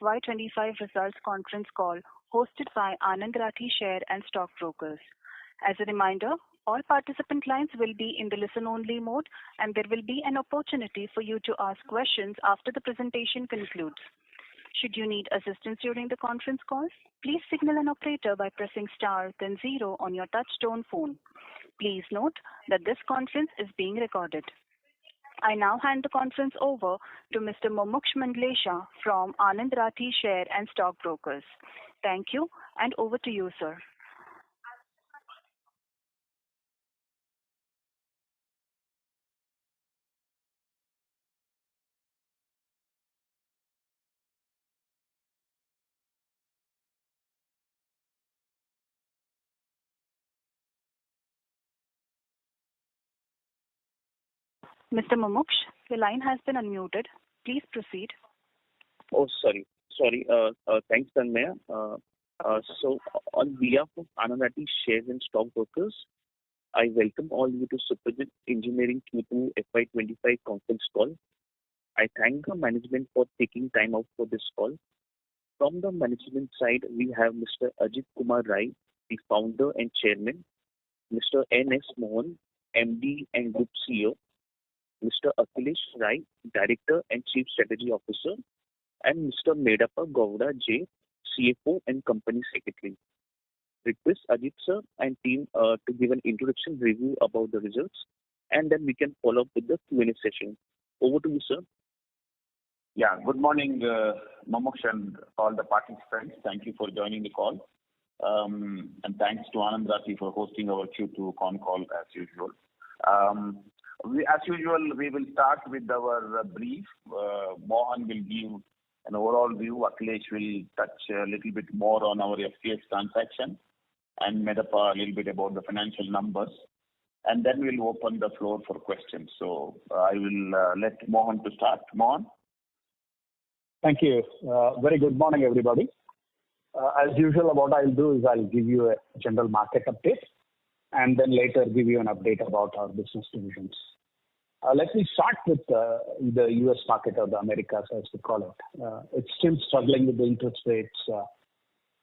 FY25 results conference call hosted by Anand Rathi Share and Stock Brokers. As a reminder, all participant lines will be in the listen-only mode, and there will be an opportunity for you to ask questions after the presentation concludes. Should you need assistance during the conference call, please signal an operator by pressing star then 0 on your touch-tone phone. Please note that this conference is being recorded. I now hand the conference over to Mr. Mumuksh Mandlesha from Anand Rathi Share and Stock Brokers. Thank you, and over to you, sir. Mr. Mumuksh, the line has been unmuted. Please proceed. Oh, sorry. Thanks, Tanmaya. So, on behalf of Anand Rathi Shares and Stock Brokers, I welcome all you to Suprajit Engineering Q2 FY25 conference call. I thank the management for taking time out for this call. From the management side, we have Mr. Ajit Kumar Rai, the founder and chairman, Mr. N.S. Mohan, MD and Group CEO, Mr. Akhilesh Rai, Director and Chief Strategy Officer, and Mr. Medappa Gowda J, CFO and Company Secretary. Request Ajit sir and team to give an introduction review about the results, and then we can follow up with the Q&A session. Over to you, sir. Yeah, good morning, Mumuksh and all the participants. Thank you for joining the call. And thanks to Anand Rathi for hosting our Q2 con call as usual. We will start with our brief. Mohan will give an overall view. Akhilesh will touch a little bit more on our FTX transaction, and Medappa a little bit about the financial numbers. And then we'll open the floor for questions. So I will let Mohan to start. Mohan? Thank you. Very good morning, everybody. As usual, what I'll do is I'll give you a general market update, and then later give you an update about our business divisions. Let me start with the U.S. market, or the Americas as we call it. It's still struggling with the interest rates,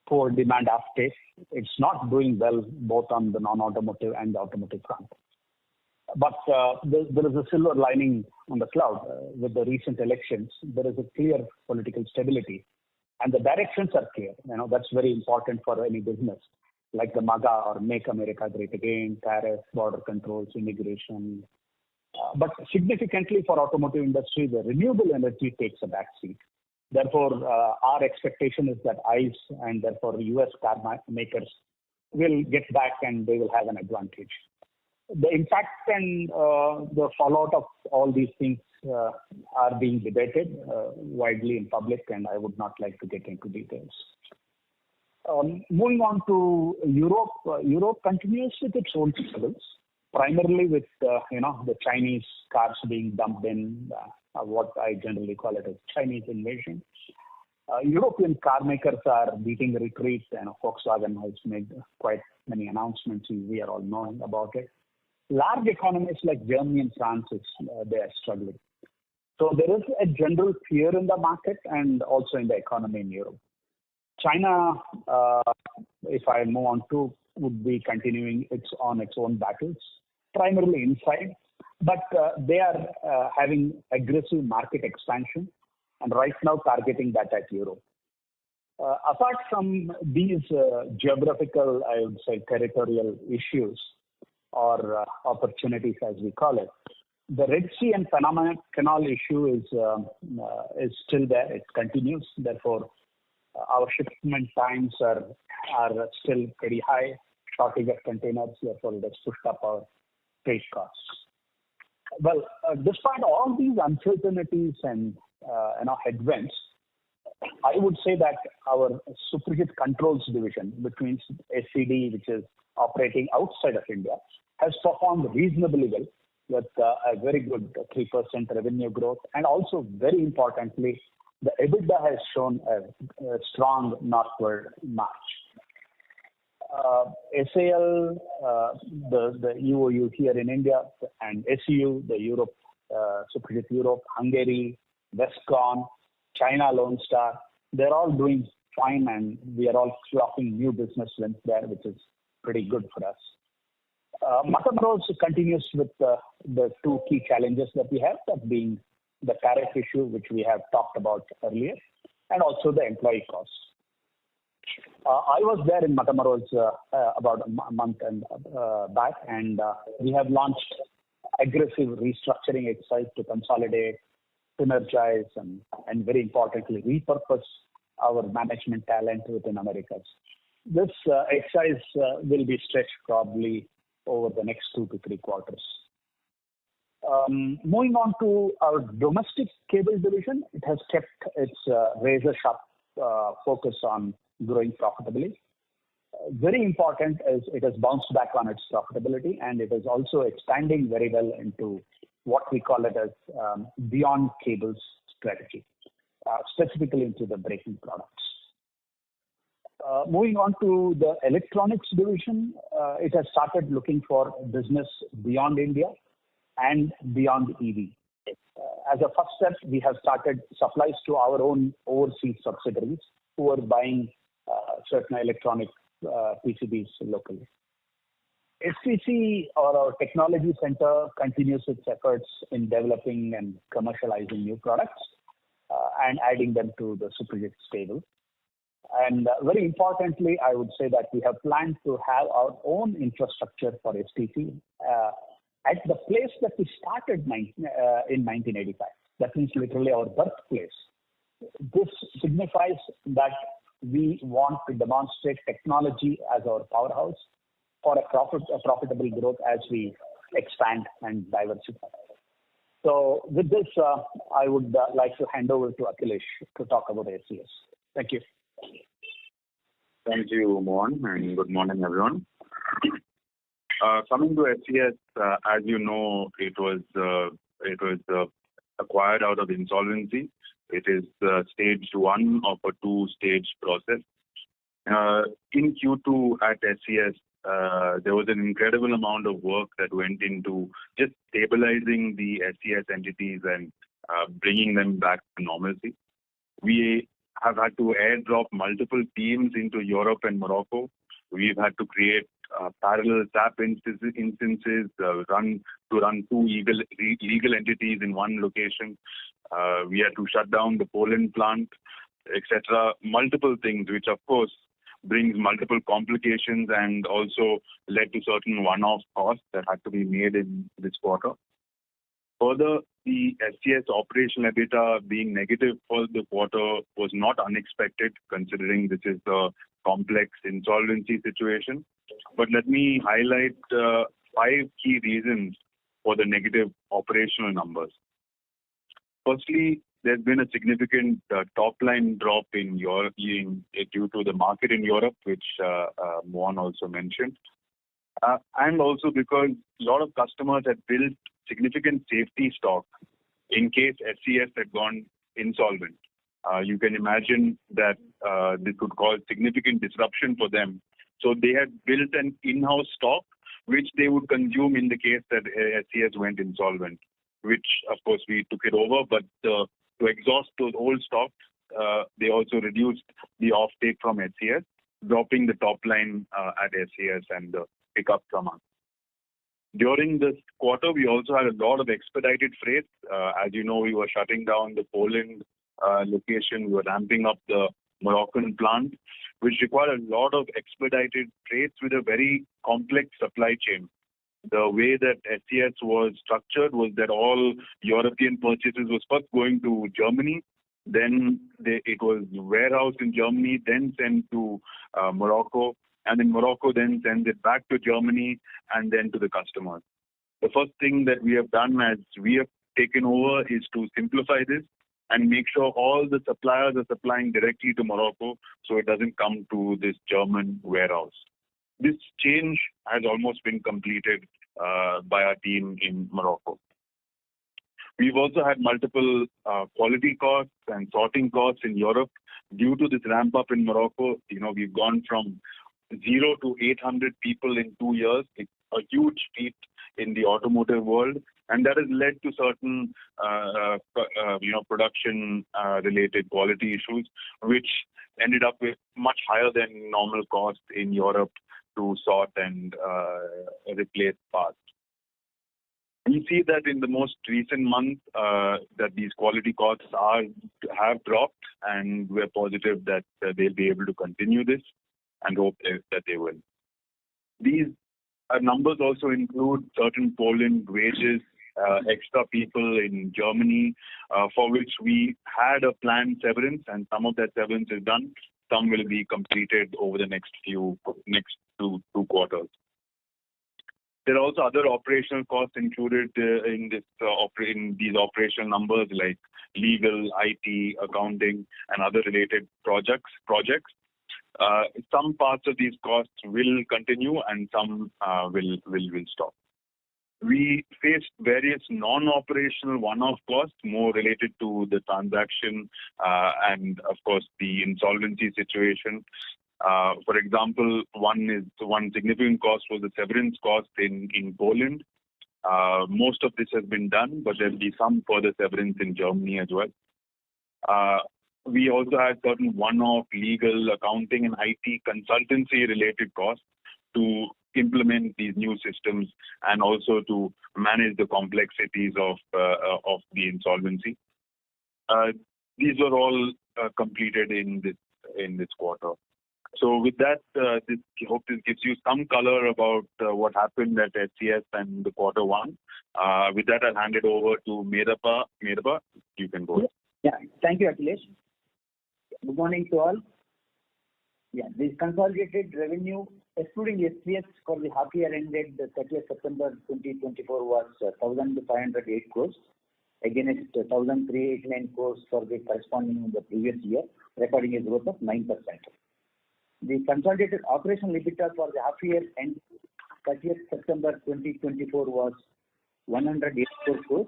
poor demand uptake. It's not doing well both on the non-automotive and the automotive front. But there is a silver lining on the cloud. With the recent elections, there is a clear political stability, and the directions are clear. That's very important for any business, like the MAGA or Make America Great Again, tariff, border controls, immigration. But significantly for automotive industry, the renewable energy takes a back seat. Therefore, our expectation is that ICE and therefore US car makers will get back and they will have an advantage. The impact and the fallout of all these things are being debated widely in public, and I would not like to get into details. Moving on to Europe, Europe continues with its own struggles, primarily with the Chinese cars being dumped in, what I generally call it as Chinese invasion. European car makers are beating the retreat, and Volkswagen has made quite many announcements. We are all knowing about it. Large economies like Germany and France, they are struggling. So there is a general fear in the market and also in the economy in Europe. China, if I move on to, would be continuing on its own battles, primarily inside, but they are having aggressive market expansion and right now targeting that at Europe. Apart from these geographical, I would say, territorial issues or opportunities as we call it, the Red Sea and Panama Canal issue is still there. It continues. Therefore, our shipment times are still pretty high, shortage of containers. Therefore, it has pushed up our freight costs. Well, despite all these uncertainties and headwinds, I would say that our Suprajit Controls division, which means SCD, which is operating outside of India, has performed reasonably well with a very good 3% revenue growth, and also very importantly, the EBITDA has shown a strong northward march. SAL, the EOU here in India, and SEU, the Europe, Suprajit Europe, Hungary, Westcon, China Lone Star, they're all doing fine, and we are all clocking new business wins there, which is pretty good for us. Matamoros continues with the two key challenges that we have, that being the tariff issue, which we have talked about earlier, and also the employee costs. I was there in Matamoros about a month and back, and we have launched aggressive restructuring exercise to consolidate, synergize, and very importantly, repurpose our management talent within Americas. This exercise will be stretched probably over the next 2 to 3 quarters. Moving on to our domestic cable division, it has kept its razor-sharp focus on growing profitably. Very important is it has bounced back on its profitability, and it is also expanding very well into what we call it as beyond cables strategy, specifically into the braking products. Moving on to the electronics division, it has started looking for business beyond India and beyond EV. As a first step, we have started supplies to our own overseas subsidiaries who are buying certain electronic PCBs locally. STC, or our technology center, continues its efforts in developing and commercializing new products and adding them to the Suprajit stable. And very importantly, I would say that we have planned to have our own infrastructure for STC at the place that we started in 1985. That means literally our birthplace. This signifies that we want to demonstrate technology as our powerhouse for a profitable growth as we expand and diversify. So with this, I would like to hand over to Akhilesh to talk about SCS. Thank you. Thank you, Mohan, and good morning, everyone. Coming to SCS, as you know, it was acquired out of insolvency. It is stage 1 of a 2-stage process. In Q2 at SCS, there was an incredible amount of work that went into just stabilizing the SCS entities and bringing them back to normalcy. We have had to airdrop multiple teams into Europe and Morocco. We've had to create parallel SAP instances, run 2 legal entities in one location. We had to shut down the Poland plant, etc. Multiple things, which of course brings multiple complications and also led to certain one-off costs that had to be made in this quarter. Further, the SCS operational EBITDA being negative for the quarter was not unexpected, considering this is a complex insolvency situation. But let me highlight 5 key reasons for the negative operational numbers. Firstly, there's been a significant top-line drop in Europe due to the market in Europe, which Mohan also mentioned. And also because a lot of customers had built significant safety stock in case SCS had gone insolvent. You can imagine that this could cause significant disruption for them. So they had built an in-house stock, which they would consume in the case that SCS went insolvent, which of course we took it over. But to exhaust those old stocks, they also reduced the offtake from SCS, dropping the top line at SCS and the pickup from us. During this quarter, we also had a lot of expedited freight. As you know, we were shutting down the Poland location. We were ramping up the Moroccan plant, which required a lot of expedited freights with a very complex supply chain. The way that SCS was structured was that all European purchases was first going to Germany, then it was warehoused in Germany, then sent to Morocco, and in Morocco then sends it back to Germany and then to the customers. The first thing that we have done as we have taken over is to simplify this and make sure all the suppliers are supplying directly to Morocco so it doesn't come to this German warehouse. This change has almost been completed by our team in Morocco. We've also had multiple quality costs and sorting costs in Europe. Due to this ramp up in Morocco, we've gone from 0 to 800 people in 2 years. It's a huge feat in the automotive world, and that has led to certain production related quality issues, which ended up with much higher than normal cost in Europe to sort and replace parts. We see that in the most recent month that these quality costs have dropped, and we're positive that they'll be able to continue this, and hope that they will. These numbers also include certain Poland wages, extra people in Germany, for which we had a planned severance, and some of that severance is done. Some will be completed over the next two quarters. There are also other operational costs included in these operational numbers, like legal, IT, accounting, and other related projects. Some parts of these costs will continue, and some will stop. We faced various non-operational one-off costs, more related to the transaction and, of course, the insolvency situation. For example, one significant cost was the severance cost in Poland. Most of this has been done, but there'll be some further severance in Germany as well. We also had certain one-off legal, accounting, and IT consultancy-related costs to implement these new systems and also to manage the complexities of the insolvency. These were all completed in this quarter. So with that, I hope this gives you some color about what happened at SCS and the quarter one. With that, I'll hand it over to Medappa. Medappa, you can go. Yeah, thank you, Akhilesh. Good morning to all. Yeah, the consolidated revenue, excluding SCS, for the half year ended 30th September 2024 was 1,508 crores, against 1,389 crores for the corresponding the previous year, recording a growth of 9%. The consolidated operational EBITDA for the half year end 30th September 2024 was 184 crores,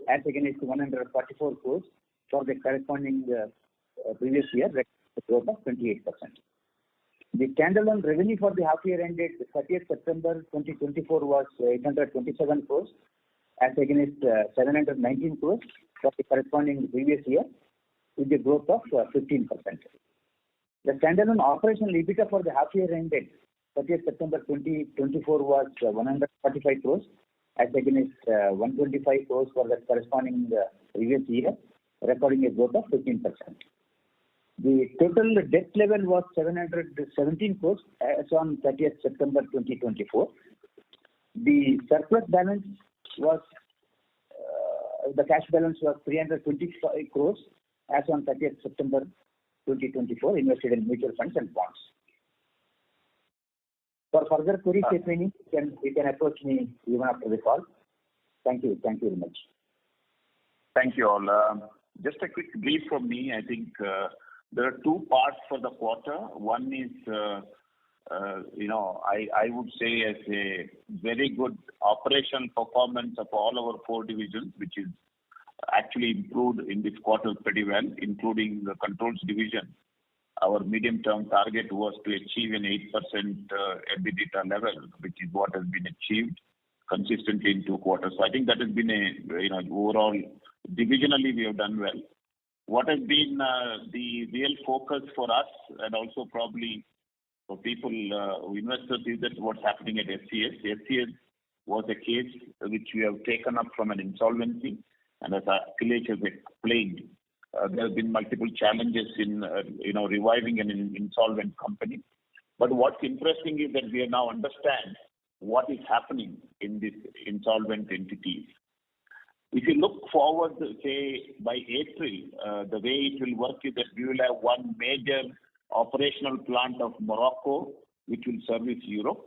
as against 144 crores for the corresponding previous year, recording a growth of 28%. The standalone revenue for the half year ended 30th September 2024 was 827 crores, as against 719 crores for the corresponding previous year, with a growth of 15%. The standalone operational EBITDA for the half year ended 30th September 2024 was 145 crores, as against 125 crores for the corresponding previous year, recording a growth of 15%. The total debt level was 717 crores as on 30th September 2024. The surplus balance was, the cash balance was 325 crores as on 30th September 2024, invested in mutual funds and bonds. For further queries, if any, you can approach me even after the call. Thank you. Thank you very much. Thank you all. Just a quick brief from me. I think there are two parts for the quarter. One is, I would say as a very good operational performance of all our four divisions, which is actually improved in this quarter pretty well, including the controls division. Our medium-term target was to achieve an 8% EBITDA level, which is what has been achieved consistently in 2 quarters. So I think that has been overall, divisionally we have done well. What has been the real focus for us, and also probably for people, investors, is that what's happening at SCS. SCS was a case which we have taken up from an insolvency, and as Akhilesh has explained, there have been multiple challenges in reviving an insolvent company. But what's interesting is that we now understand what is happening in these insolvent entities. If you look forward, say by April, the way it will work is that we will have one major operational plant of Morocco, which will service Europe.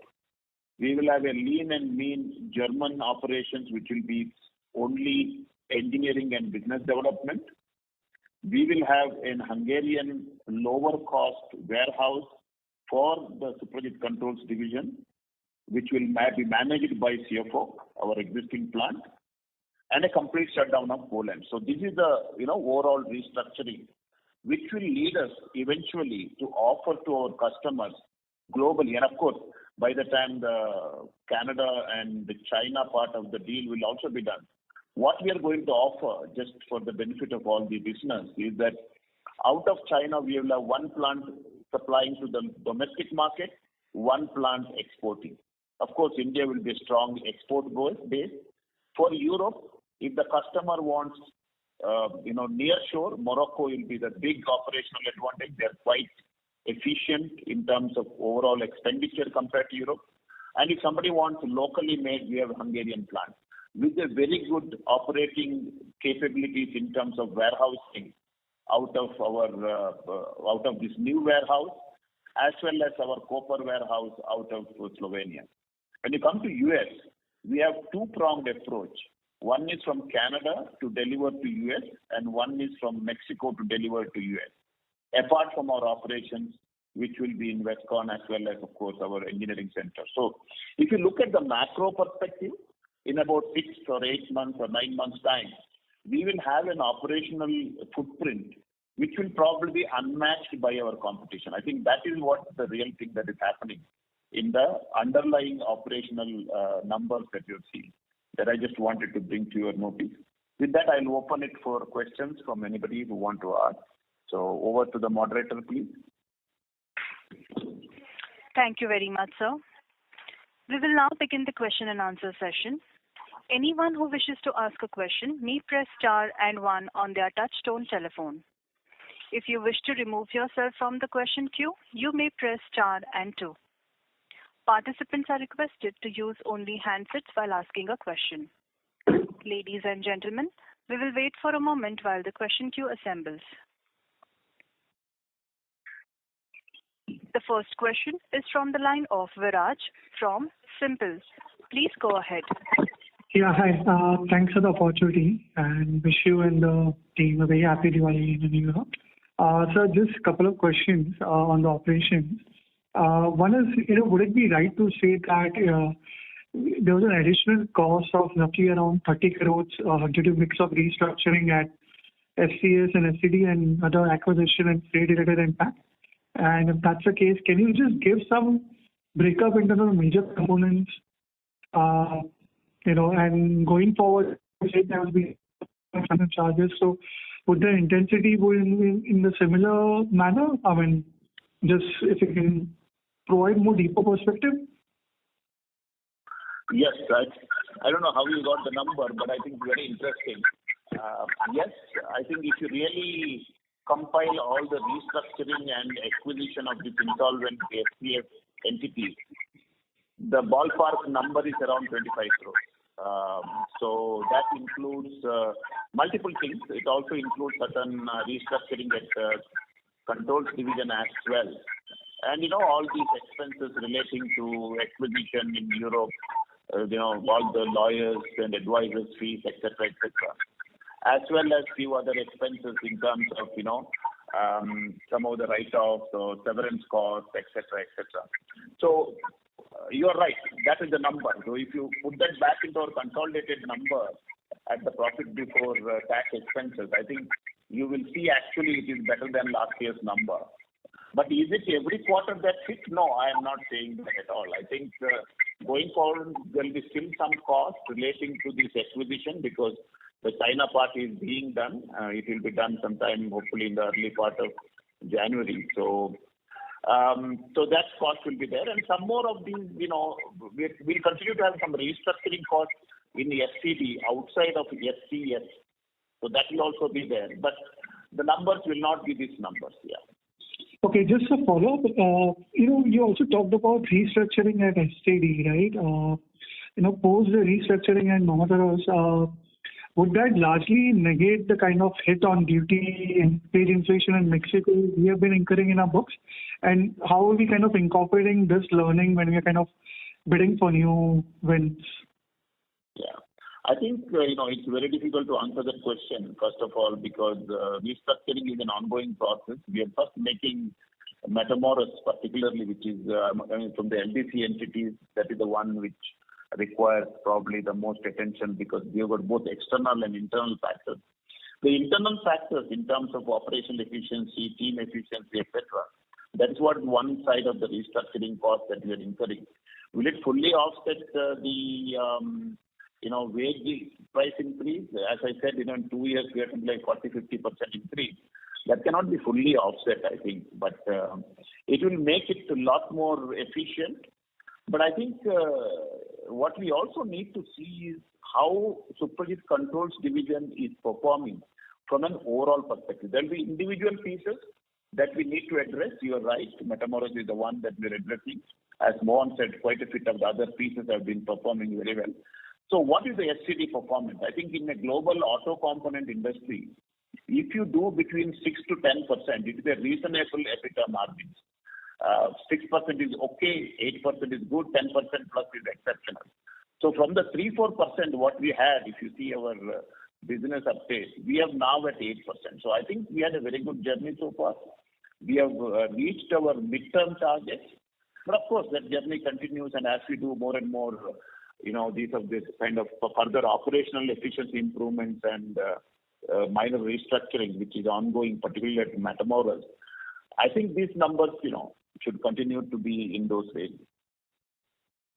We will have a lean and mean German operations, which will be only engineering and business development. We will have an Hungarian lower cost warehouse for the Suprajit Controls division, which will be managed by CFO, our existing plant, and a complete shutdown of Poland. So this is the overall restructuring, which will lead us eventually to offer to our customers globally. And of course, by the time the Canada and the China part of the deal will also be done. What we are going to offer, just for the benefit of all the business, is that out of China, we will have one plant supplying to the domestic market, one plant exporting. Of course, India will be a strong export base. For Europe, if the customer wants, near shore, Morocco will be the big operational advantage. They are quite efficient in terms of overall expenditure compared to Europe. And if somebody wants locally made, we have a Hungarian plant with a very good operating capabilities in terms of warehousing out of this new warehouse, as well as our copper warehouse out of Slovenia. When you come to US, we have two-pronged approach. One is from Canada to deliver to US, and one is from Mexico to deliver to US. Apart from our operations, which will be in Westcon, as well as, of course, our engineering center. So if you look at the macro perspective, in about 6 or 8 months or 9 months' time, we will have an operational footprint which will probably be unmatched by our competition. I think that is what the real thing that is happening in the underlying operational numbers that you're seeing, that I just wanted to bring to your notice. With that, I'll open it for questions from anybody who want to ask. So over to the moderator, please. Thank you very much, sir. We will now begin the question and answer session. Anyone who wishes to ask a question may press star and 1 on their touch-tone telephone. If you wish to remove yourself from the question queue, you may press star and 2. Participants are requested to use only handsets while asking a question. Ladies and gentlemen, we will wait for a moment while the question queue assembles. The first question is from the line of Viraj from Simple. Please go ahead. Yeah, hi. Thanks for the opportunity and wish you and the team a very happy Diwali in the new year. So just a couple of questions on the operations. One is, would it be right to say that there was an additional cost of roughly around 30 crores due to mix of restructuring at FCS and SCD and other acquisition and trade-related impact? And if that's the case, can you just give some breakup into the major components? And going forward, there will be some charges. So would the intensity go in the similar manner? I mean, just if you can provide more deeper perspective. Yes, I don't know how you got the number, but I think it's very interesting. Yes, I think if you really compile all the restructuring and acquisition of this insolvent FCF entities, the ballpark number is around 25 crores. So that includes multiple things. It also includes certain restructuring at controls division as well. And, all these expenses relating to acquisition in Europe, all the lawyers and advisors fees, etc., as well as few other expenses in terms of, some of the write-offs or severance costs, etc., etc. So you are right. That is the number. So if you put that back into our consolidated number at the profit before tax expenses, I think you will see actually it is better than last year's number. But is it every quarter that fits? No, I am not saying that at all. I think going forward, there will be still some cost relating to this acquisition because the China part is being done. It will be done sometime, hopefully, in the early part of January. So that cost will be there. And some more of these, we'll continue to have some restructuring costs in the FCD outside of FCS. So that will also be there. But the numbers will not be these numbers, yeah. Okay, just a follow-up. You also talked about restructuring at STD, right? Post the restructuring and non-others, would that largely negate the kind of hit on duty and wage inflation in Mexico we have been incurring in our books? And how are we kind of incorporating this learning when we are kind of bidding for new wins? Yeah, I think, it's very difficult to answer that question, first of all, because restructuring is an ongoing process. We are first making Metamoros particularly, which is from the LDC entities, that is the one which requires probably the most attention because we have got both external and internal factors. The internal factors in terms of operational efficiency, team efficiency, etc., that is what one side of the restructuring cost that we are incurring. Will it fully offset wage price increase? As I said, in 2 years we have to like 40-50% increase. That cannot be fully offset, I think, but it will make it a lot more efficient. But I think what we also need to see is how Suprajit Controls division is performing from an overall perspective. There will be individual pieces that we need to address. You are right, Metamoros is the one that we are addressing. As Mohan said, quite a bit of the other pieces have been performing very well. So what is the SCD performance? I think in a global auto component industry, if you do between 6 to 10%, it is a reasonable EBITDA margins. 6% is okay, 8% is good, 10% plus is exceptional. So from the 3-4% what we had, if you see our business update, we are now at 8%. So I think we had a very good journey so far. We have reached our midterm targets. But of course, that journey continues, and as we do more and more, these kind of further operational efficiency improvements and minor restructuring, which is ongoing, particularly at Metamoros, I think these numbers, should continue to be in those ranges.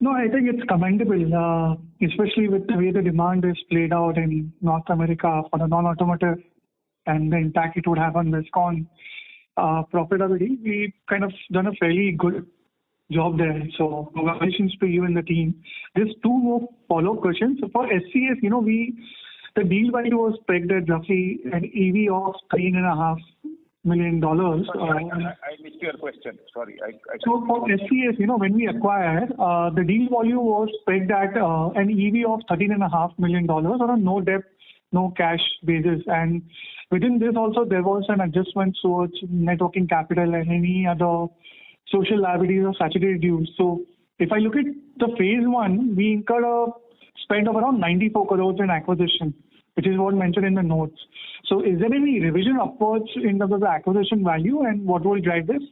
No, I think it's commendable, especially with the way the demand is played out in North America for the non-automotive and the impact it would have on Viscon profitability. We've kind of done a fairly good job there. So congratulations to you and the team. Just two more follow-up questions. So for SCS, the deal value was pegged at roughly an EV of $3.5 million. Sorry, I missed your question. Sorry. So for SCS, when we acquired, the deal value was pegged at an EV of $13.5 million on a no debt, no cash basis. And within this also, there was an adjustment towards net working capital and any other social liabilities or statutory dues. So if I look at the phase one, we incurred a spend of around 94 crores in acquisition, which is what mentioned in the notes. So is there any revision upwards in terms of the acquisition value, and what will drive this?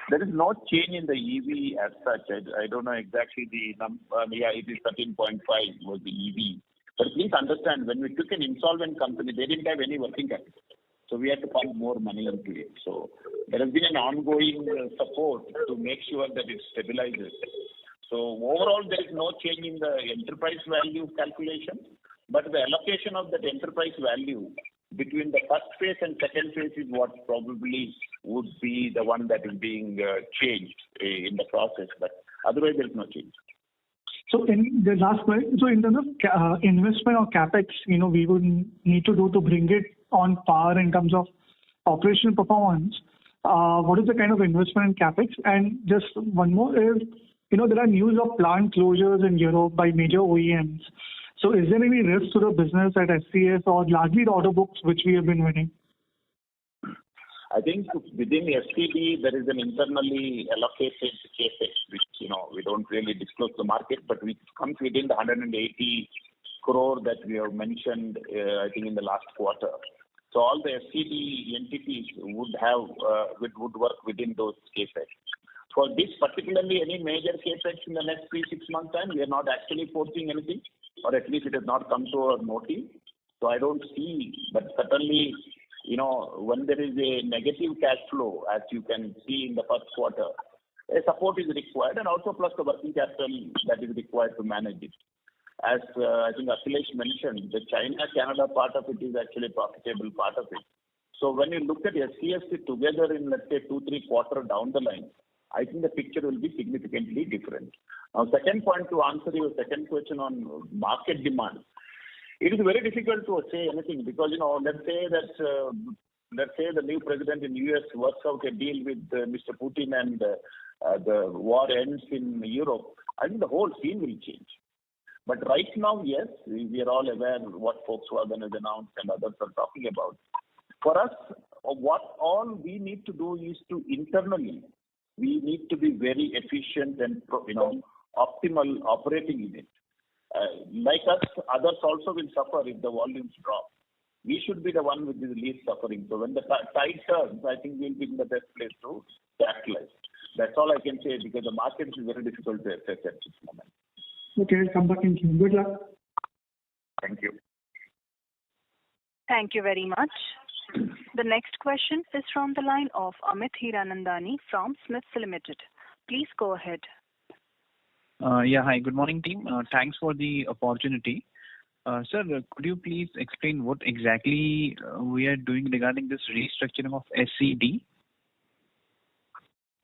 There is no change in the EV as such. I don't know exactly the number. Yeah, it is 13.5 was the EV. But please understand, when we took an insolvent company, they didn't have any working capital. So we had to pump more money into it. So there has been an ongoing support to make sure that it stabilizes. So overall, there is no change in the enterprise value calculation, but the allocation of that enterprise value between the first phase and second phase is what probably would be the one that is being changed in the process. But otherwise, there is no change. So in the last question, so in terms of investment or capex, we would need to do to bring it on par in terms of operational performance. What is the kind of investment in capex? And just one more is, there are news of plant closures in Europe by major OEMs. So is there any risk to the business at SCS or largely the order books which we have been winning? I think within SCD, there is an internally allocated capex, which, we don't really disclose the market, but which comes within the 180 crore that we have mentioned, I think, in the last quarter. So all the SCD entities would work within those capex. For this particularly, any major capex in the next 3-6 months time, we are not actually foreseeing anything, or at least it has not come to our notice. So I don't see, but certainly, when there is a negative cash flow, as you can see in the first quarter, a support is required, and also plus the working capital that is required to manage it. As I think Akhilesh mentioned, the China-Canada part of it is actually a profitable part of it. So when you look at SCS together in, let's say, 2-3 quarters down the line, I think the picture will be significantly different. Now, second point to answer your second question on market demand. It is very difficult to say anything because, let's say the new president in US works out a deal with Mr. Putin and the war ends in Europe. I think the whole scene will change. But right now, yes, we are all aware what Volkswagen has announced and others are talking about. For us, what all we need to do is to internally, we need to be very efficient and optimal operating in it. Like us, others also will suffer if the volumes drop. We should be the one with the least suffering. So when the tide turns, I think we'll be in the best place to capitalize. That's all I can say because the market is very difficult to assess at this moment. Okay, I'll come back in June. Good luck. Thank you. Thank you very much. The next question is from the line of Amit Hiranandani from Smiths Limited. Please go ahead. Yeah, hi. Good morning, team. Thanks for the opportunity. Sir, could you please explain what exactly we are doing regarding this restructuring of SCD?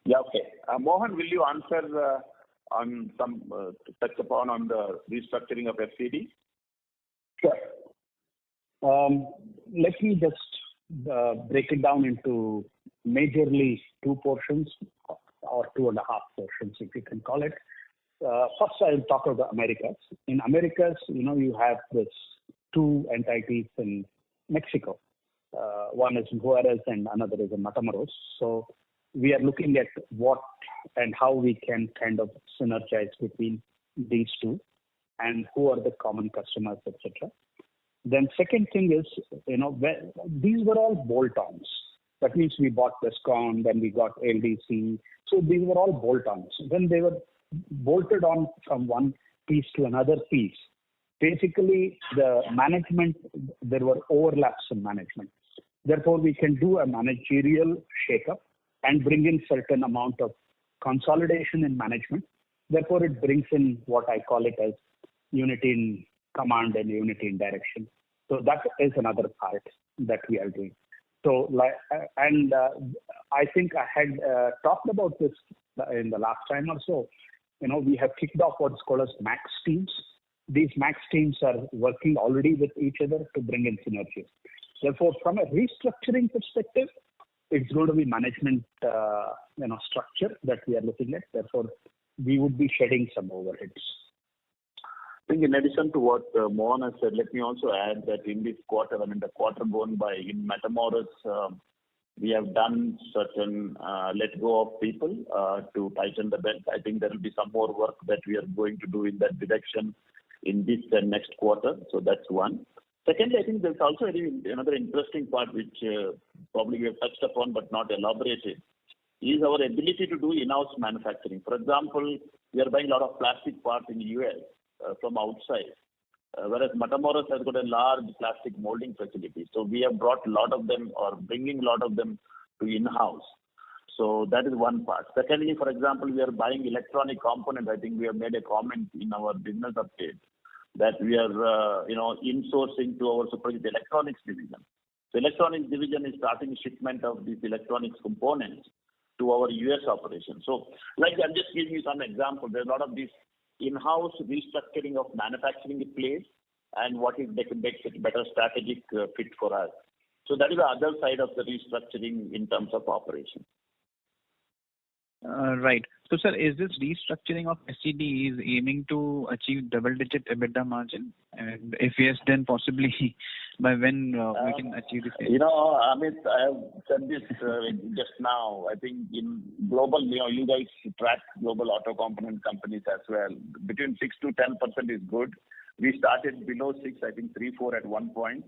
Yeah, okay. Mohan, will you answer on some touch upon on the restructuring of FCD? Sure. Let me just break it down into majorly two portions or 2.5 portions, if you can call it. First, I'll talk about the Americas. In Americas, you have this two entities in Mexico. One is Juarez and another is in Matamoros. So we are looking at what and how we can kind of synergize between these two and who are the common customers, etc. Then second thing is, these were all bolt-ons. That means we bought Descon, then we got LDC. So these were all bolt-ons. When they were bolted on from one piece to another piece, basically the management, there were overlaps in management. Therefore, we can do a managerial shakeup and bring in certain amount of consolidation in management. Therefore, it brings in what I call it as unity in command and unity in direction. So that is another part that we are doing. So, I think I had talked about this in the last time or so. We have kicked off what's called as max teams. These max teams are working already with each other to bring in synergies. Therefore, from a restructuring perspective, it's going to be management, structure that we are looking at. Therefore, we would be shedding some overheads. I think in addition to what Mohan has said, let me also add that in this quarter, the quarter gone by in Matamoros, we have done certain let go of people to tighten the belt. I think there will be some more work that we are going to do in that direction in this and next quarter. So that's one. Secondly, I think there's also another interesting part which probably we have touched upon but not elaborated, is our ability to do in-house manufacturing. For example, we are buying a lot of plastic parts in the US from outside, whereas Matamoros has got a large plastic molding facility. So we have brought a lot of them or bringing a lot of them to in-house. So that is one part. Secondly, for example, we are buying electronic components. I think we have made a comment in our business update that we are, insourcing to our Suprajit Electronics division. So Electronics division is starting shipment of these electronics components to our US operation. So, I'm just giving you some examples. There's a lot of these in-house restructuring of manufacturing in place and what is makes it better strategic fit for us. So that is the other side of the restructuring in terms of operation. Right. So, sir, is this restructuring of SCD is aiming to achieve double-digit EBITDA margin? And if yes, then possibly by when we can achieve this? Amit, I have said this just now. I think in global, you guys track global auto component companies as well. Between 6 to 10% is good. We started below 6, I think 3, 4 at one point.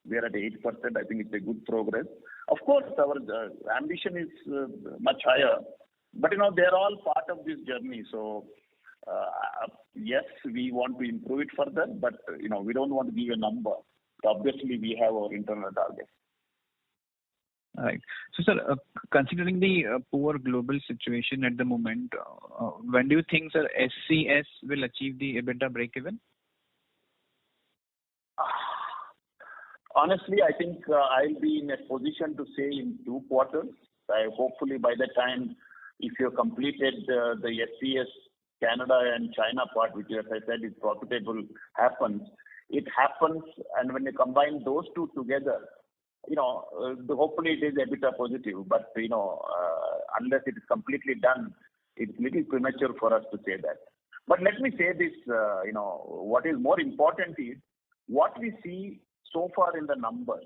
We are at 8%. I think it's a good progress. Of course, our ambition is much higher. But, they're all part of this journey. So, yes, we want to improve it further, but, we don't want to give a number. So obviously, we have our internal targets. All right. So, sir, considering the poor global situation at the moment, when do you think, sir, SCS will achieve the EBITDA break-even? Honestly, I think I'll be in a position to say in 2 quarters. Hopefully, by that time, if you have completed the SCS Canada and China part, which, as I said, is profitable, it happens, and when you combine those two together, hopefully it is EBITDA positive. But, unless it is completely done, it's a little premature for us to say that. But let me say this, what is more important is what we see so far in the numbers.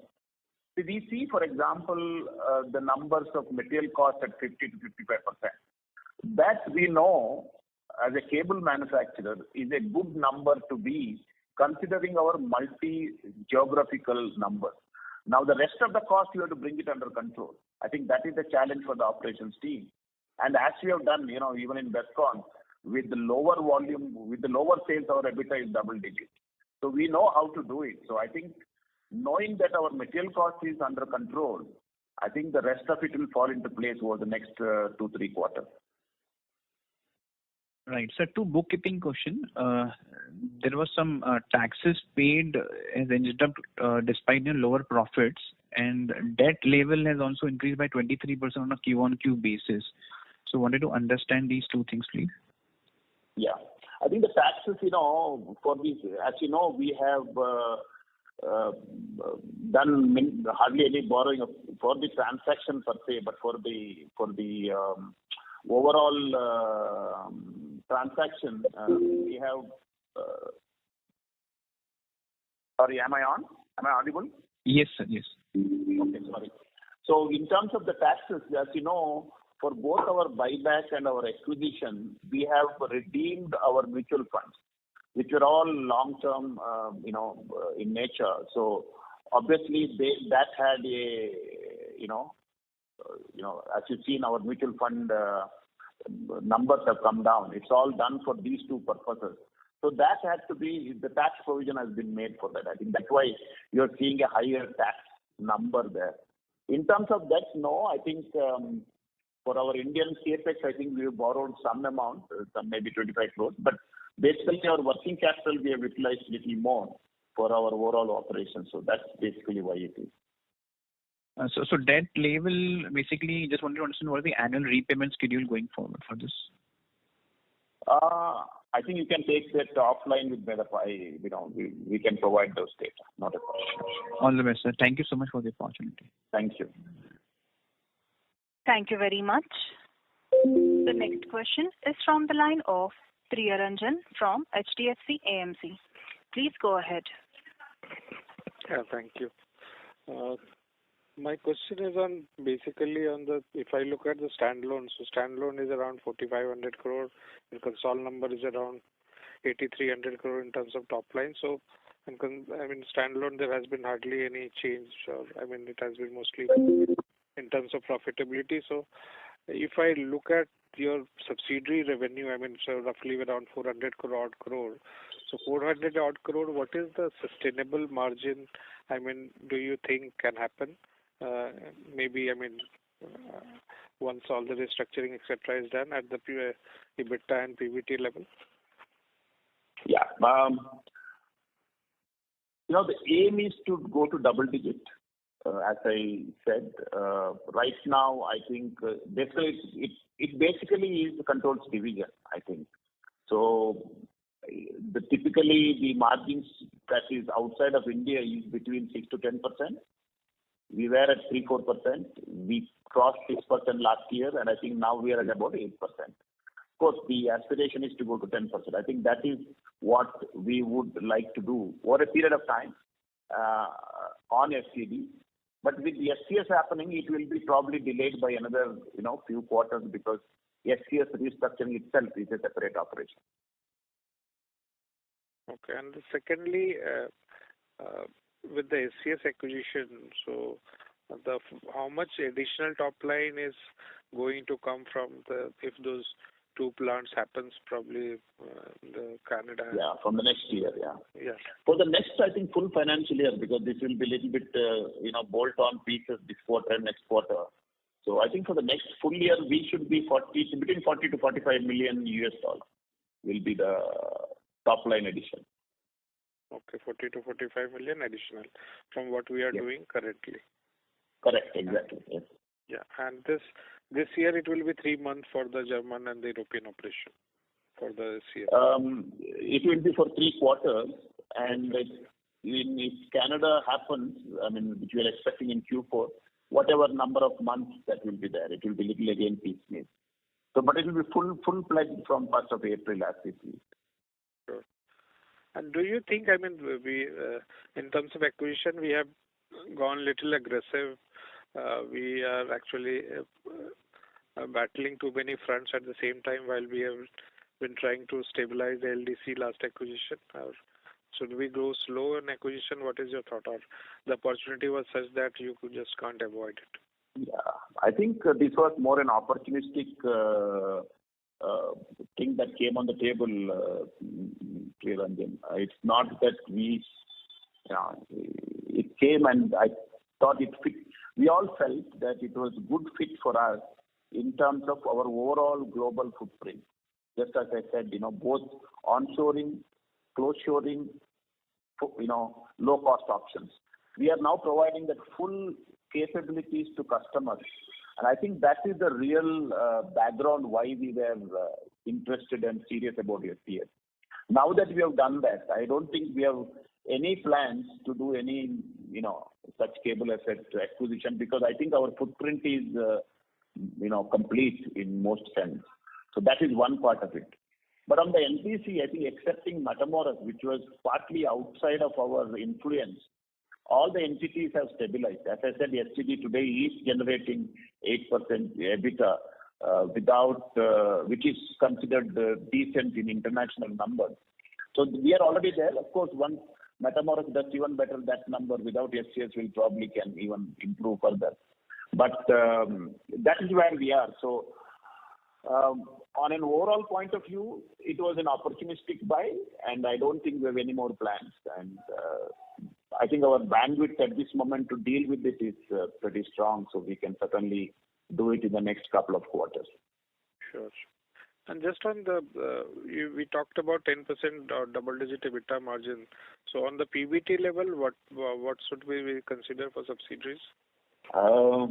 We see, for example, the numbers of material cost at 50 to 55%. That we know as a cable manufacturer is a good number to be considering our multi-geographical numbers. Now, the rest of the cost, you have to bring it under control. I think that is the challenge for the operations team. And as we have done, even in Descon, with the lower volume, with the lower sales, our EBITDA is double digit. So we know how to do it. So I think knowing that our material cost is under control, I think the rest of it will fall into place over the next 2-3 quarters. Right. So, two bookkeeping question. There was some taxes paid has ended up despite the lower profits, and debt level has also increased by 23% on a Q-on-Q basis. So, wanted to understand these two things, please. Yeah, I think the taxes, for these, as you know, we have done hardly any borrowing for the transaction per se, but for the overall transaction, we have. Sorry, am I on? Am I audible? Yes, sir. Yes. Okay, sorry. So in terms of the taxes, as you know, for both our buyback and our acquisition, we have redeemed our mutual funds, which are all long-term, in nature. So obviously, that had a, as you've seen, our mutual fund numbers have come down. It's all done for these two purposes. So that had to be, the tax provision has been made for that. I think that's why you're seeing a higher tax number there. In terms of debt, no, I think for our Indian capex, I think we have borrowed some amount, some maybe 25 crores, but basically our working capital we have utilized little more for our overall operations. So that's basically why it is. So debt level, basically, just wanted to understand what is the annual repayment schedule going forward for this? I think you can take that offline with Medappa. We can provide those data. Not a problem. All the best, sir. Thank you so much for the opportunity. Thank you. Thank you very much. The next question is from the line of Priyaranjan from HDFC AMC. Please go ahead. Yeah, thank you. My question is basically on if I look at the standalone, so standalone is around 4,500 crore, the consol number is around 8,300 crore in terms of top line. So, standalone there has been hardly any change, it has been mostly in terms of profitability. So, if I look at your subsidiary revenue, so roughly around 400 crore. So 400 odd crore, what is the sustainable margin? Do you think can happen? Once all the restructuring, etc., is done at the EBITDA and PBT level? Yeah. The aim is to go to double digit. As I said, right now, I think basically it basically is the controls division, I think. So typically the margins that is outside of India is between 6 to 10%. We were at 3-4%. We crossed 6% last year, and I think now we are at about 8%. Of course, the aspiration is to go to 10%. I think that is what we would like to do for a period of time on FCD. But with the SCS happening, it will be probably delayed by another few quarters because SCS restructuring itself is a separate operation. Okay, and secondly, with the SCS acquisition, so how much additional top line is going to come from if those two plants happens probably in the Canada? Yeah, from the next year, yeah. Yes. For the next, I think, full financial year, because this will be a little bit, bolt-on pieces this quarter and next quarter. So I think for the next full year, we should be between 40 to 45 million US dollars will be the top line addition. Okay, 40 to 45 million additional from what we are doing currently. Correct, exactly. Yes. Yeah, and this year it will be 3 months for the German and the European operation for the year. It will be for 3 quarters, and if Canada happens, which we are expecting in Q4, whatever number of months that will be there, it will be little again piecemeal. So, but it will be full-fledged from 1st of April as we see. Sure. And do you think, we in terms of acquisition, we have gone little aggressive? We are actually battling too many fronts at the same time while we have been trying to stabilize the LDC last acquisition. Or should we go slow in acquisition? What is your thought? Or the opportunity was such that you just can't avoid it? Yeah, I think this was more an opportunistic thing that came on the table, Priyaranjan. It's not that we it came, and I thought it fit. We all felt that it was good fit for us in terms of our overall global footprint. Just as I said, both onshoring, close shoring, low cost options. We are now providing that full capabilities to customers. And I think that is the real background why we were interested and serious about SCS. Now that we have done that, I don't think we have any plans to do any, such cable asset acquisition, because I think our footprint is, complete in most sense. So that is one part of it. But on the NPC, I think excepting Matamoros, which was partly outside of our influence, all the entities have stabilized. As I said, STD today is generating 8% EBITDA, which is considered decent in international numbers. So we are already there. Of course, once Matamoros does even better, that number without SCS will probably can even improve further. But that is where we are. So on an overall point of view, it was an opportunistic buy, and I don't think we have any more plans. And I think our bandwidth at this moment to deal with it is pretty strong, so we can certainly do it in the next couple of quarters. Sure. And just on the, we talked about 10% double-digit EBITDA margin. So on the PBT level, what should we consider for subsidiaries? I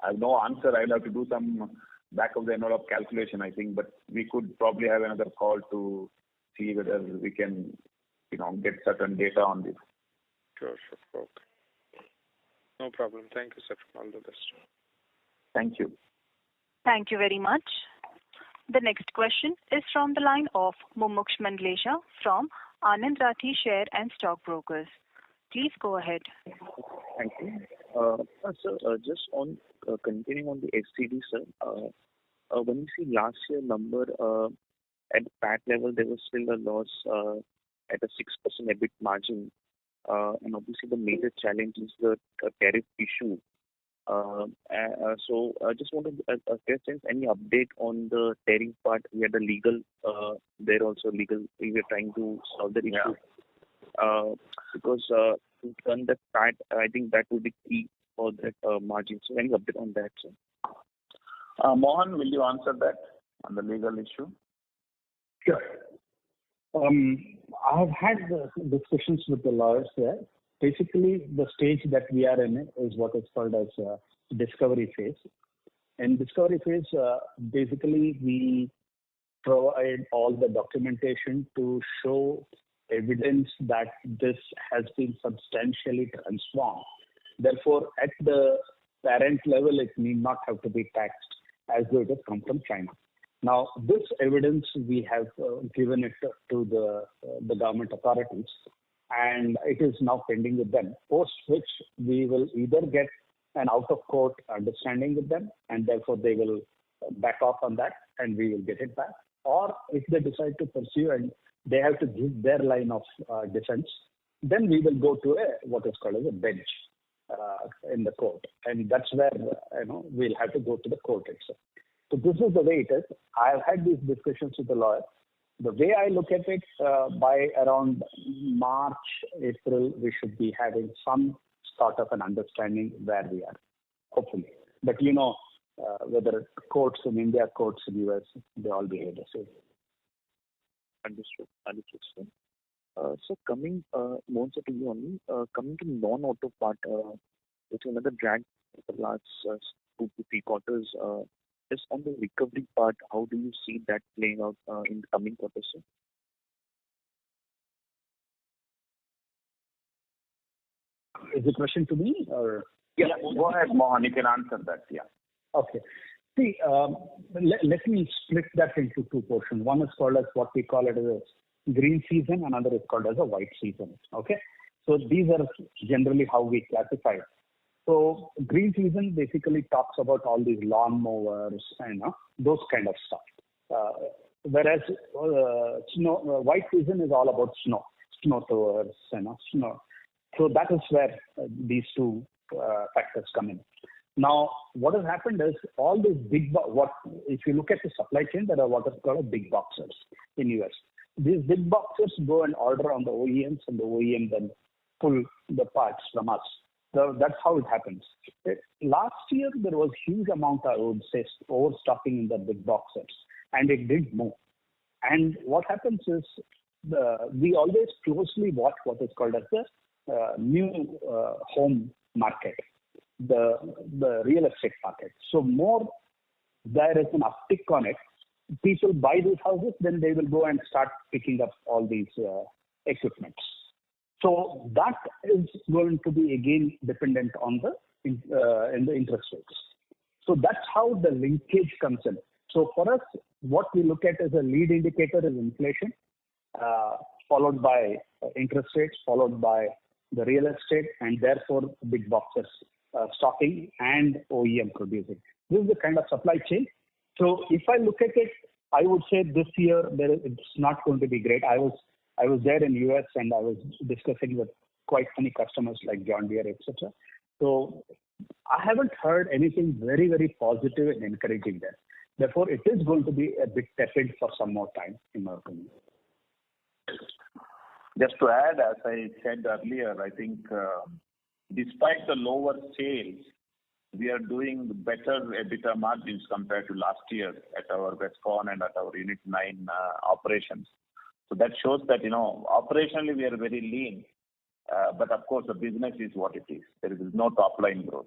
have no answer. I'll have to do some back-of-the-envelope calculation, I think, but we could probably have another call to see whether we can, get certain data on this. Sure. Okay. No problem. Thank you, sir. All the best. Thank you. Thank you very much. The next question is from the line of Mumuksh Mandlesha from Anand Rathi Share and Stock Brokers. Please go ahead. Thank you. Sir, just on continuing on the SCD, sir, when we see last year number at PAT level, there was still a loss at a 6% EBIT margin. And obviously the major challenge is the tariff issue. So I just wanted to get sense, any update on the tariff part? We had the legal, there also legal, we were trying to solve the issue. Because to turn the PAT, I think that would be key for that margin. So any update on that, sir? Mohan, will you answer that on the legal issue? Sure. I have had discussions with the lawyers there. Basically, the stage that we are in is what is called as discovery phase. In discovery phase, basically we provide all the documentation to show evidence that this has been substantially transformed. Therefore, at the parent level, it need not have to be taxed as though it has come from China. Now, this evidence we have given it to the government authorities, and it is now pending with them, post which we will either get an out-of-court understanding with them, and therefore they will back off on that, and we will get it back. Or if they decide to pursue and they have to give their line of defense, then we will go to what is called as a bench in the court, and that's where we'll have to go to the court itself. So this is the way it is. I have had these discussions with the lawyer. The way I look at it, by around March, April, we should be having some sort of an understanding where we are, hopefully. But whether courts in India, courts in US, they all behave the same. Understood, sir. So coming more so to you only, coming to non-auto part, which is another drag for the last 2 to 3 quarters. Just on the recovery part, how do you see that playing out in the coming quarters, sir? Is the question to me or? Yeah, go ahead, Mohan. You can answer that. Yeah. Okay. See, let me split that into 2 portions. One is called as what we call it as a green season, another is called as a white season. Okay. So these are generally how we classify it. So green season basically talks about all these lawn mowers and those kind of stuff. Whereas white season is all about snow throwers, snow. So that is where these 2 factors come in. Now, what has happened is all these if you look at the supply chain, there are what is called big boxers in US. These big boxers go and order on the OEMs, and the OEM then pull the parts from us. So that's how it happens. Last year, there was huge amount, I would say, overstocking in the big boxes, and it did move. And what happens is we always closely watch what is called as the new home market, the real estate market. So more there is an uptick on it. People buy these houses, then they will go and start picking up all these equipments. So that is going to be again dependent on the in the interest rates. So that's how the linkage comes in. So for us, what we look at as a lead indicator is inflation, followed by interest rates, followed by the real estate, and therefore big boxes stocking and OEM producing. This is the kind of supply chain. So if I look at it, I would say this year it's not going to be great. I was there in US and I was discussing with quite many customers like John Deere, etc. So I haven't heard anything very, very positive and encouraging there. Therefore, it is going to be a bit tepid for some more time, in my opinion. Just to add, as I said earlier, I think despite the lower sales, we are doing better EBITDA margins compared to last year at our Westcon and at our Unit 9 operations. So that shows that, operationally we are very lean. But of course, the business is what it is. There is no top line growth.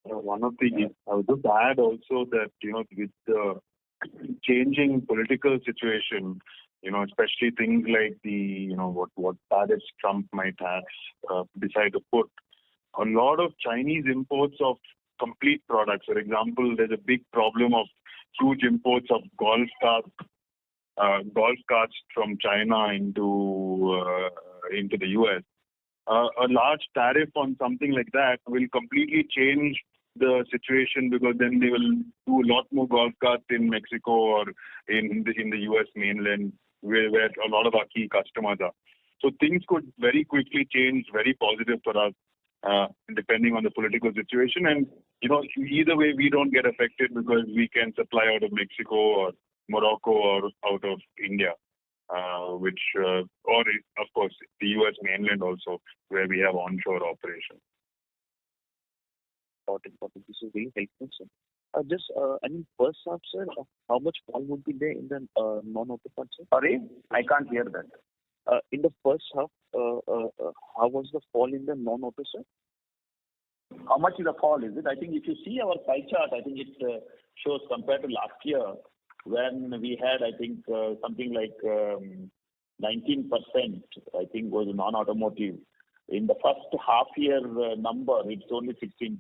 One of the, I would just add also that, with the changing political situation, especially things like the, what tariffs Trump might have decide to put, a lot of Chinese imports of complete products. For example, there's a big problem of huge imports of golf carts from China into the US. A large tariff on something like that will completely change the situation, because then they will do a lot more golf carts in Mexico or in the US mainland, where a lot of our key customers are. So things could very quickly change, very positive for us, depending on the political situation. And either way, we don't get affected because we can supply out of Mexico or Morocco or out of India, or of course the US mainland also, where we have onshore operations. This is very helpful, sir. First half, sir, how much fall would be there in the non-auto parts, sir? Sorry, I can't hear that. In the first half, how was the fall in the non-auto, sir? How much is the fall, is it? I think if you see our pie chart, I think it shows compared to last year, when we had, I think, something like 19%, I think, was non-automotive. In the first half year number, it's only 16%.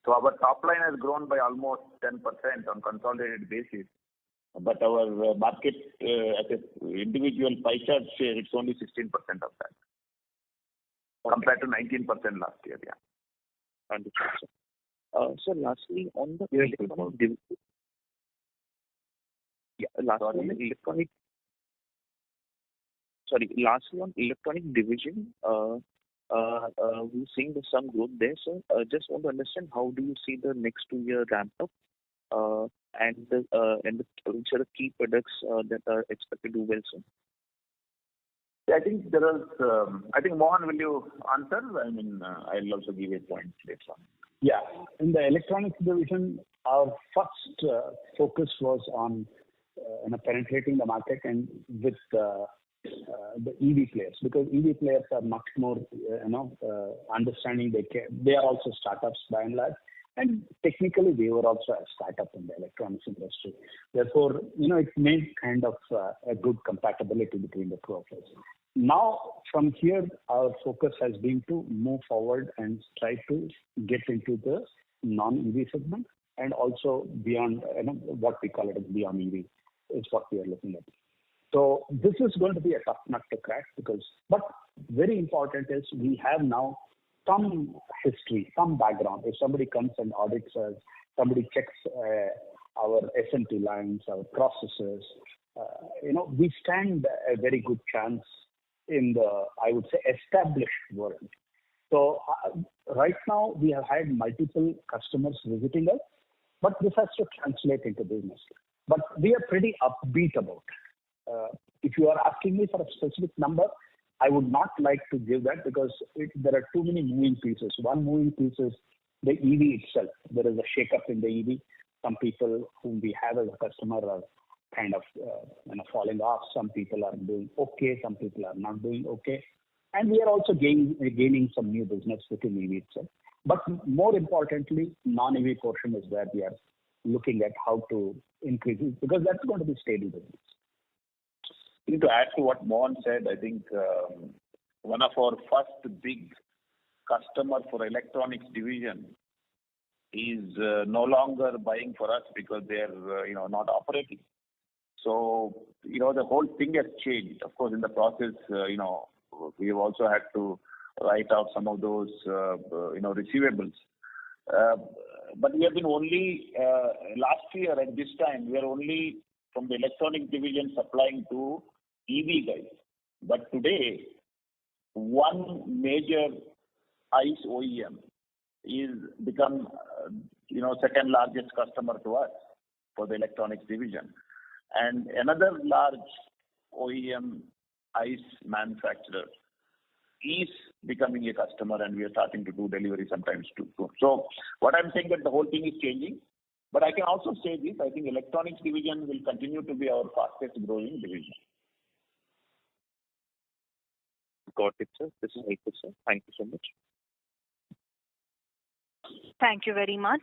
So our top line has grown by almost 10% on consolidated basis. But our market, as an individual pie chart share, it's only 16% of that. Okay. Compared to 19% last year, yeah. Understood, sir. So lastly, on the electronic division. Lastly, on electronic division, we're seeing some growth there, sir. Just want to understand, how do you see the next 2 year ramp up, and which are the key products that are expected to do well, sir? I think I think Mohan, will you answer? I'll also give a point later on. Yeah. In the electronics division, our first focus was on penetrating the market and with the EV players, because EV players are much more understanding. They are also startups by and large, and technically we were also a startup in the electronics industry. Therefore, it made kind of a good compatibility between the two of us. Now, from here, our focus has been to move forward and try to get into the non-EV segment, and also beyond, what we call it as beyond EV is what we are looking at. So this is going to be a tough nut to crack, but very important is we have now some history, some background. If somebody comes and audits us, somebody checks our SMT lines, our processes, we stand a very good chance in the, I would say, established world. So right now we have had multiple customers visiting us, but this has to translate into business. But we are pretty upbeat about it. If you are asking me for a specific number, I would not like to give that because there are too many moving pieces. One moving piece is the EV itself. There is a shake-up in the EV. Some people whom we have as a customer are kind of falling off. Some people are doing okay. Some people are not doing okay. And we are also gaining some new business within EV itself. But more importantly, non-EV portion is where we are looking at how to increase it because that's going to be stable business. To add to what Mohan said, I think one of our first big customer for electronics division is no longer buying for us because they are not operating. So the whole thing has changed. Of course, in the process, we have also had to write off some of those receivables. But we have been only last year at this time we are only from the electronic division supplying to EV guys. But today, one major ICE OEM is become second largest customer to us for the electronics division, and another large OEM ICE manufacturer is becoming a customer, and we are starting to do delivery sometimes too. So what I'm saying that the whole thing is changing. But I can also say this: I think electronics division will continue to be our fastest growing division. Got it, sir. This is helpful, sir. Thank you so much. Thank you very much.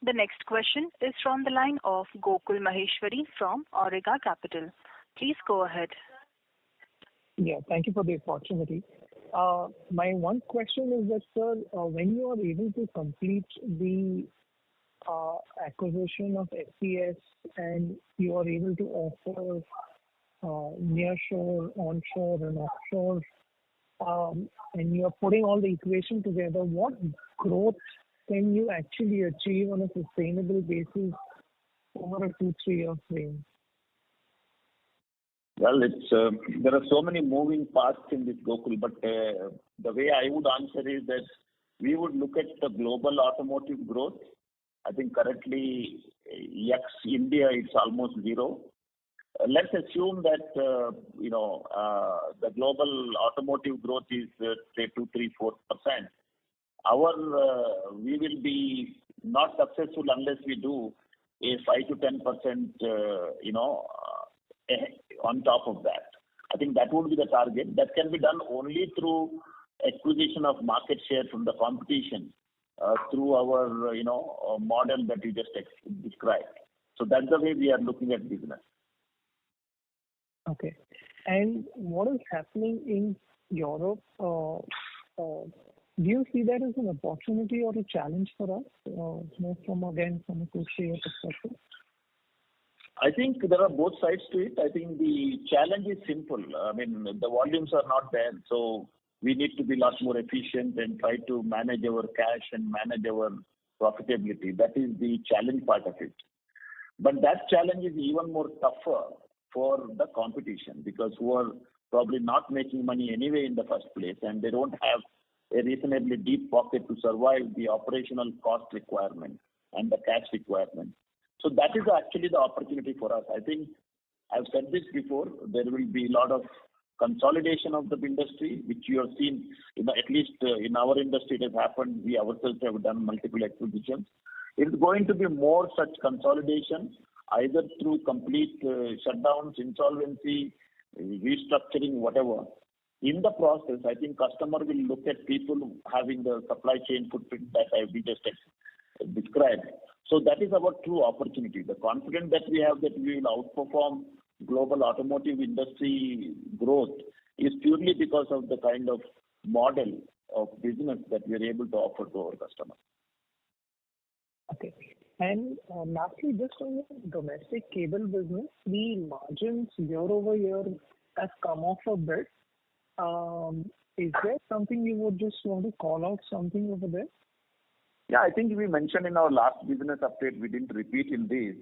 The next question is from the line of Gokul Maheshwari from Auriga Capital. Please go ahead. Yeah, thank you for the opportunity. My one question is that, sir, when you are able to complete the acquisition of SCS and you are able to offer nearshore, onshore, and offshore, and you are putting all the equation together, what growth can you actually achieve on a sustainable basis over a 2-3 year frame? Well, there are so many moving parts in this, Gokul, but the way I would answer is that we would look at the global automotive growth. I think currently, India, it's almost zero. Let's assume that the global automotive growth is say 2, 3, 4%. We will be not successful unless we do a 5 to 10% on top of that. I think that would be the target. That can be done only through acquisition of market share from the competition through our model that you just described. So that's the way we are looking at business. Okay. And what is happening in Europe? Do you see that as an opportunity or a challenge for us? From a 2-3 year perspective? I think there are both sides to it. I think the challenge is simple. I mean, the volumes are not there, so we need to be a lot more efficient and try to manage our cash and manage our profitability. That is the challenge part of it. But that challenge is even more tougher for the competition because who are probably not making money anyway in the first place, and they don't have a reasonably deep pocket to survive the operational cost requirement and the cash requirement. So that is actually the opportunity for us. I think I've said this before, there will be a lot of consolidation of the industry, which you have seen, at least in our industry it has happened. We ourselves have done multiple acquisitions. It's going to be more such consolidation, either through complete shutdowns, insolvency, restructuring, whatever. In the process, I think customer will look at people having the supply chain footprint that we just described. So that is our true opportunity. The confidence that we have that we will outperform global automotive industry growth is purely because of the kind of model of business that we are able to offer to our customers. Okay. And lastly, just on the domestic cable business, the margins year over year have come off a bit. Is there something you would just want to call out something over there? Yeah, I think we mentioned in our last business update, we didn't repeat in this.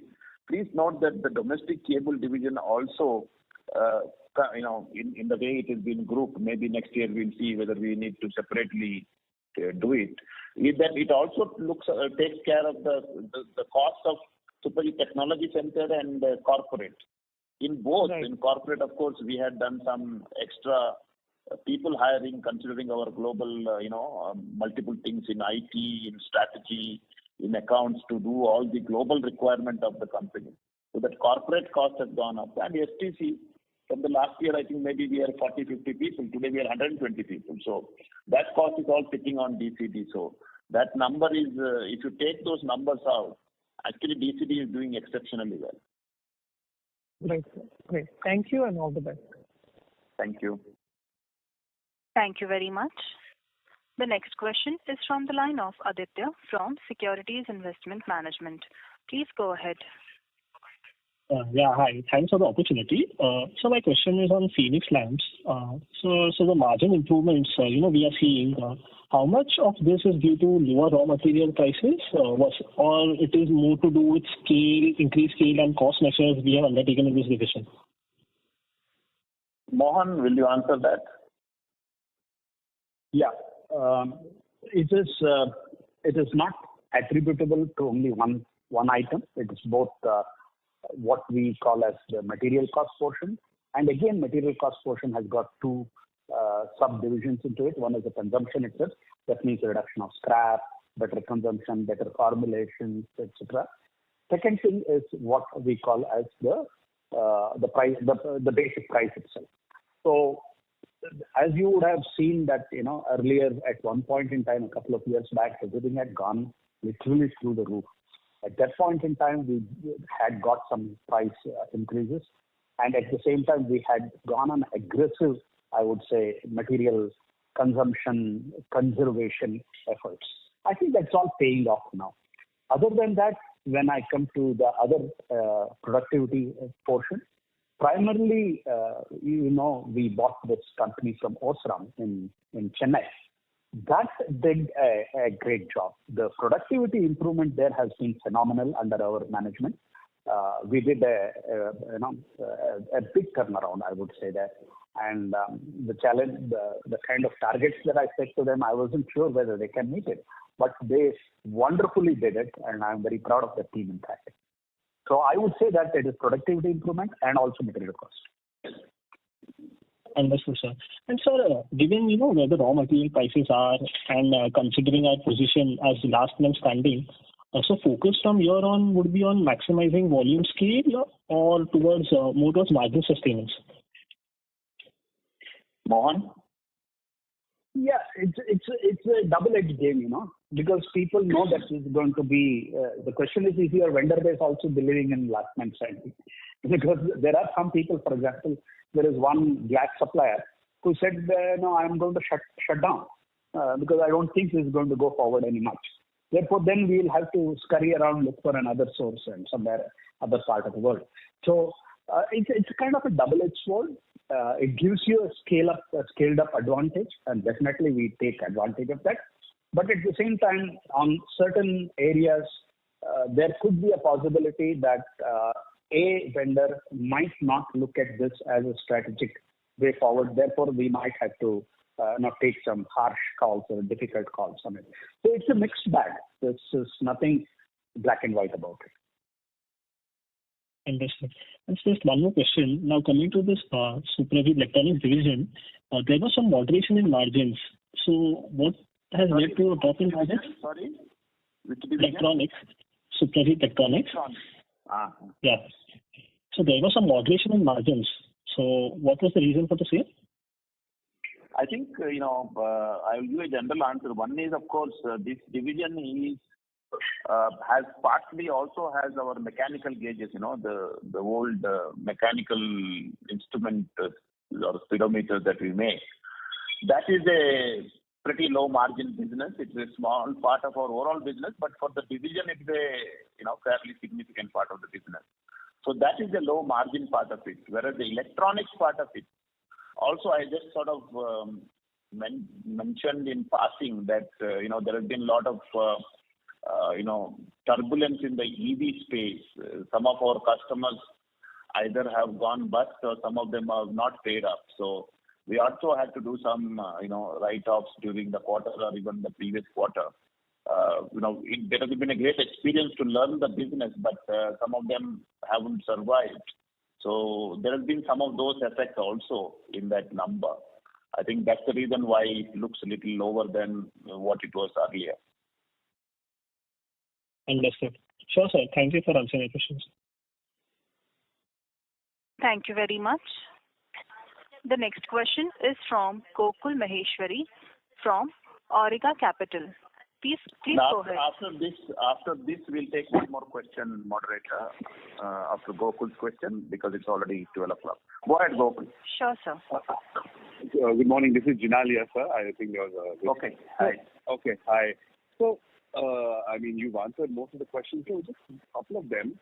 Please note that the domestic cable division also, in the way it has been grouped, maybe next year we'll see whether we need to separately do it. Is that it also takes care of the cost of Suprajit Technology Center and corporate. In both, Right. in corporate, of course, we had done some extra people hiring, considering our global, multiple things in IT, in strategy, in accounts to do all the global requirement of the company. So that corporate cost has gone up. And STC, from the last year, I think maybe we are 40, 50 people. Today we are 120 people. So that cost is all sitting on DCD. So that number is, if you take those numbers out, actually DCD is doing exceptionally well. Right, sir. Great. Thank you and all the best. Thank you. Thank you very much. The next question is from the line of Aditya from Securities Investment Management. Please go ahead. Yeah, hi. Thanks for the opportunity. So my question is on Phoenix Lamps. So the margin improvements, we are seeing, how much of this is due to lower raw material prices, or it is more to do with increased scale and cost measures we have undertaken in this division? Mohan, will you answer that? Yeah. It is not attributable to only one item. It is both what we call as the material cost portion. And again, material cost portion has got two subdivisions into it. One is the consumption itself. That means the reduction of scrap, better consumption, better formulations, etc. Second thing is what we call as the price, the basic price itself. So as you would have seen that, earlier at one point in time, a couple of years back, everything had gone literally through the roof. At that point in time, we had got some price increases. And at the same time, we had gone on aggressive, I would say, material consumption, conservation efforts. I think that's all paying off now. Other than that, when I come to the other productivity portion, primarily, we bought this company from Osram in Chennai. That did a great job. The productivity improvement there has been phenomenal under our management. We did a big turnaround, I would say that. And the challenge, the kind of targets that I set to them, I wasn't sure whether they can meet it. But they wonderfully did it, and I'm very proud of the team in fact. So I would say that it is productivity improvement and also material cost. Understood, sir. And sir, given where the raw material prices are and considering our position as last man standing, so focus from here on would be on maximizing volume scale or towards more towards margin sustenance. Mohan? Yeah, it's a double-edged game, because people know that it's going to be. The question is your vendor base also believing in last man standing? Because there are some people, for example, there is one glass supplier who said, no, I'm going to shut down because I don't think this is going to go forward any much. Therefore, then we'll have to scurry around, look for another source and somewhere other part of the world. So it's kind of a double-edged sword. It gives you a scaled up advantage, and definitely we take advantage of that. But at the same time, on certain areas, there could be a possibility that a vendor might not look at this as a strategic way forward. Therefore, we might have to take some harsh calls or difficult calls on it. So it's a mixed bag. This is nothing black and white about it. Understood. And just one more question. Now coming to this Suprajit Electronics division, there was some moderation in margins. So what has led to a drop in margins? Sorry? Which division? Electronics. Suprajit Electronics. Yeah. So there was some moderation in margins. So what was the reason for the same? I think, I will give a general answer. One is, of course, this division is has partly also has our mechanical gauges, the old mechanical instrument or speedometer that we make. That is a pretty low margin business. It's a small part of our overall business, but for the division, it's a fairly significant part of the business. So that is the low margin part of it. Whereas the electronics part of it, also I just sort of mentioned in passing that there has been a lot of turbulence in the EV space. Some of our customers either have gone bust or some of them have not paid up. So we also had to do some, write-offs during the quarter or even the previous quarter. There has been a great experience to learn the business, but some of them haven't survived. So there has been some of those effects also in that number. I think that's the reason why it looks a little lower than what it was earlier. Understood. Sure, sir. Thank you for answering my questions. Thank you very much. The next question is from Gokul Maheshwari from Auriga Capital. Please go ahead. After this, we'll take one more question, moderator, after Gokul's question, because it's already 12 o'clock. Go ahead, Gokul. Sure, sir. Good morning. This is Jinalia, sir. I think there was a... Okay. Hi. Okay. Hi. So, I mean, you've answered most of the questions. So just a couple of them.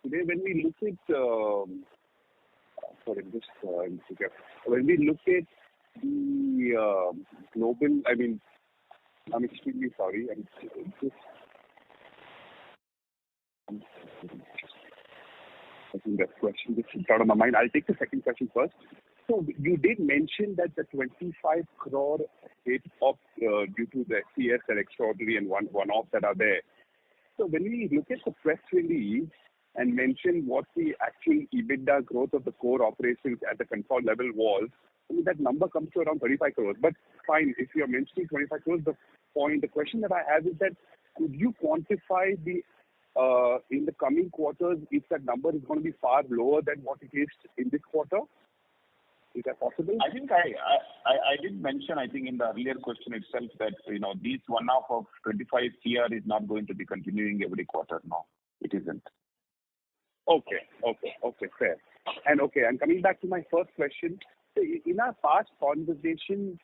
Today, when we look at... when we look at the global... I mean, I'm extremely sorry. I think that question just out of my mind. I'll take the second question first. So you did mention that the 25 crore hit of due to the SCS and extraordinary and one-off that are there. So when we look at the press release and mention what the actual EBITDA growth of the core operations at the console level was, I mean, that number comes to around 35 crores. But fine, if you're mentioning 25 crores, the question that I have is that could you quantify the in the coming quarters if that number is going to be far lower than what it is in this quarter? Is that possible? I think I did mention, I think in the earlier question itself that, this one-off of 25 CR is not going to be continuing every quarter. No, it isn't. Okay, fair. And coming back to my first question, in our past conversations,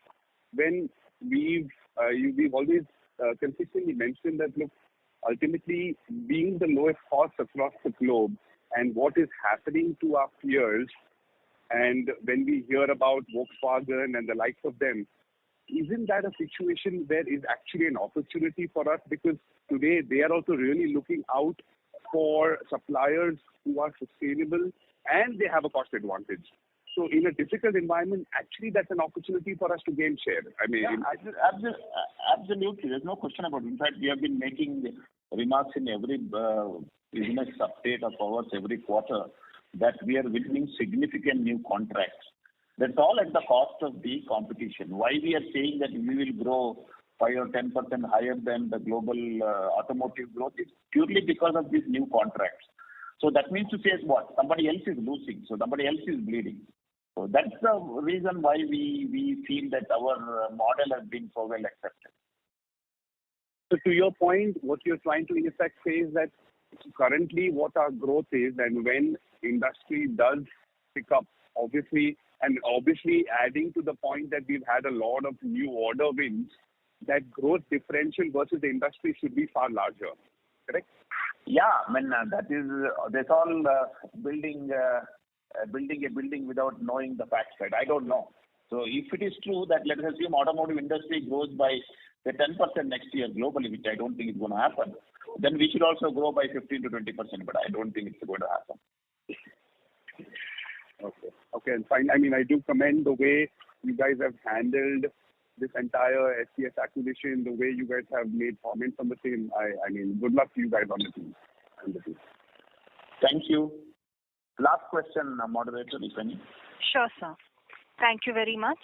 when we've always consistently mentioned that, look, ultimately being the lowest cost across the globe and what is happening to our peers, and when we hear about Volkswagen and the likes of them, isn't that a situation where is actually an opportunity for us? Because today they are also really looking out for suppliers who are sustainable and they have a cost advantage. So in a difficult environment, actually that's an opportunity for us to gain share. I mean, absolutely. There's no question about it. In fact, we have been making remarks in every business update of ours every quarter that we are winning significant new contracts. That's all at the cost of the competition. Why we are saying that we will grow 5 or 10% higher than the global automotive growth is purely because of these new contracts. So that means to say what? Somebody else is losing, so somebody else is bleeding. So that's the reason why we feel that our model has been so well accepted. So to your point, what you're trying to in effect say is that currently what our growth is, and when industry does pick up, obviously adding to the point that we've had a lot of new order wins, that growth differential versus the industry should be far larger. Correct? Yeah, I mean that's all building a building without knowing the facts, right? I don't know. So if it is true that let us assume automotive industry grows by say 10% next year globally, which I don't think is going to happen, then we should also grow by 15 to 20%, but I don't think it's going to happen. Okay, and fine. I mean, I do commend the way you guys have handled this entire SCS acquisition, the way you guys have made comments on the same. I mean, good luck to you guys on the team. Thank you. Last question, moderator, if any. Sure, sir. Thank you very much.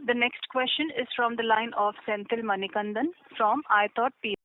The next question is from the line of Senthil Manikandan from iThought PMS.